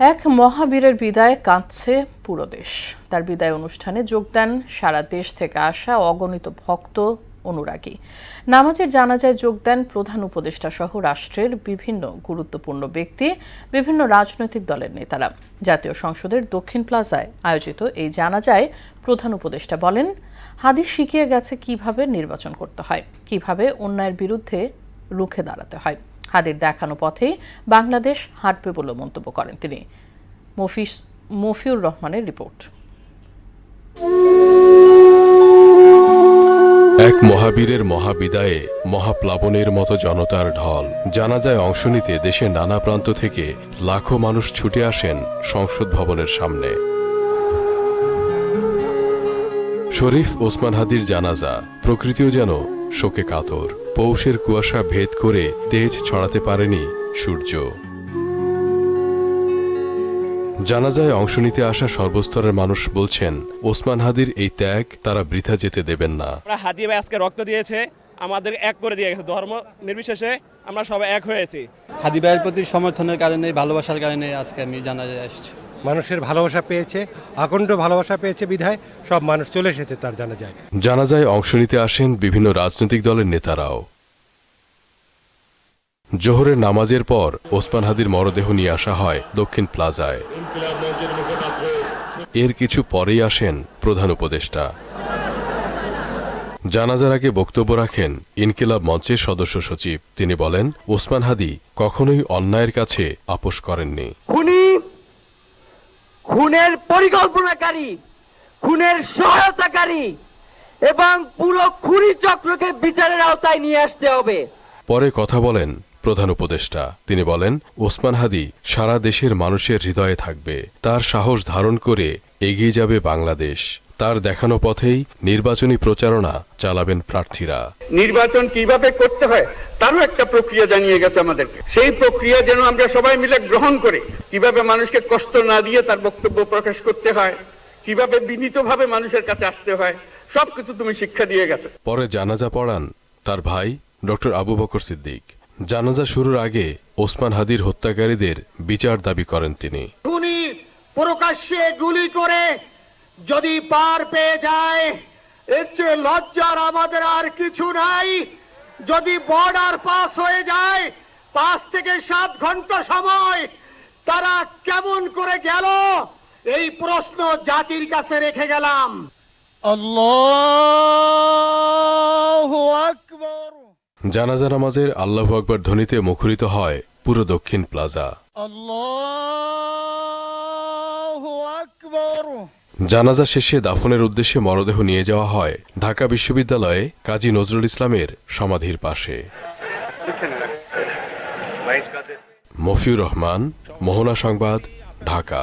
এক মহাবীরের বিদায় কাঁদছে পুরো দেশ। তার বিদায় অনুষ্ঠানে যোগ দেন সারা দেশ থেকে আসা অগণিত ভক্ত অনুরাগী। নামাজের জানাজায় যোগ দেন প্রধান উপদেষ্টা সহ রাষ্ট্রের বিভিন্ন গুরুত্বপূর্ণ ব্যক্তি, বিভিন্ন রাজনৈতিক দলের নেতারা। জাতীয় সংসদের দক্ষিণ প্লাজায় আয়োজিত এই জানাজায় প্রধান উপদেষ্টা বলেন, হাদিস শিখিয়ে গেছে কিভাবে নির্বাচন করতে হয়, কিভাবে অন্যায়ের বিরুদ্ধে রুখে দাঁড়াতে হয়। হাদির দেখানো পথেই বাংলাদেশ হাঁটবে বলে মন্তব্য করেন তিনি। মফিউর রহমানের রিপোর্ট। এক মহাবীরের মহাবিদায়ে মহাপ্লাবনের মতো জনতার ঢল। জানাজায় অংশ নিতে দেশের নানা প্রান্ত থেকে লাখো মানুষ ছুটে আসেন সংসদ ভবনের সামনে। শরীফ ওসমান হাদির জানাজা, প্রকৃতিও যেন শোকে কাতর। পৌষের কুয়াশা ভেদ করে তেজ ছড়াতে পারেনি সূর্য। জানাজায় অংশ নিতে আসা সর্বস্তরের মানুষ বলছেন, ওসমান হাদির এই ত্যাগ তারা বৃথা যেতে দেবেন না। হাদি ভাই আজকে রক্ত দিয়েছে, আমাদের এক করে দিয়ে গেছে, ধর্ম নির্বিশেষে আমরা সবাই এক হয়েছি। হাদি ভাইয়ের প্রতি সমর্থনের কারণে, ভালোবাসার কারণে আজকে আমি জানাজায় আসছি। মানুষের ভালোবাসা পেয়েছে, আকণ্ঠ ভালোবাসা পেয়েছে বিধায় সব মানুষ চলে এসেছে তার জানাজায়। জানাজায় অংশ নিতে আসেন বিভিন্ন রাজনৈতিক দলের নেতারাও। জোহরের নামাজের পর ওসমান হাদির মরদেহ নিয়ে আসা হয় দক্ষিণ প্লাজায়। এর কিছু পরেই আসেন প্রধান উপদেষ্টা। জানাজার আগে বক্তব্য রাখেন ইনকিলাব মঞ্চের সদস্য সচিব। তিনি বলেন, ওসমান হাদি কখনোই অন্যায়ের কাছে আপোষ করেননি। খুনের পরিকল্পনাকারী, খুনের সহায়তাকারী এবং পুরো খুনি চক্রকে বিচারের আওতায় নিয়ে আসতে হবে। পরে কথা বলেন প্রধান উপদেষ্টা। তিনি বলেন, ওসমান হাদি সারা দেশের মানুষের হৃদয়ে থাকবে। তার সাহস ধারণ করে এগিয়ে যাবে বাংলাদেশ। তার দেখানো পথেই নির্বাচনী প্রচারণা চালাবেন প্রার্থীরা। নির্বাচন কিভাবে করতে হয় তারও একটা প্রক্রিয়া জানিয়ে গেছে আমাদেরকে। সেই প্রক্রিয়া যেন আমরা সবাই মিলে গ্রহণ করে, কিভাবে মানুষকে কষ্ট না দিয়ে তার বক্তব্য প্রকাশ করতে হয়, কিভাবে বিনীতভাবে মানুষের কাছে আসতে হয়, সবকিছু তুমি শিক্ষা দিয়ে গেছে। পরে জানাজা পড়ান তার ভাই ডক্টর আবু বকর সিদ্দিক। জানাজা শুরুর আগে ওসমান হাদির হত্যাকারীদের বিচার দাবি করেন তিনি। খুনি প্রকাশ্যে গুলি করে যদি পার পেয়ে যায়, এর চেয়ে লজ্জার আমাদের আর কিছু নাই। যদি বর্ডার পাস হয়ে যায়, 5 থেকে 7 ঘন্টা সময় তারা কেমন করে গেল, এই প্রশ্ন জাতির কাছে রেখে গেলাম। আল্লাহু আকবার। জানাজা নামাজের আল্লাহু আকবার ধ্বনিতে মুখরিত হয় পুরো দক্ষিণ প্লাজা। আল্লাহু আকবার। জানাজা শেষে দাফনের উদ্দেশ্যে মরদেহ নিয়ে যাওয়া হয় ঢাকা বিশ্ববিদ্যালয়ে কাজী নজরুল ইসলামের সমাধির পাশে। মফিউর রহমান, মোহনা সংবাদ, ঢাকা।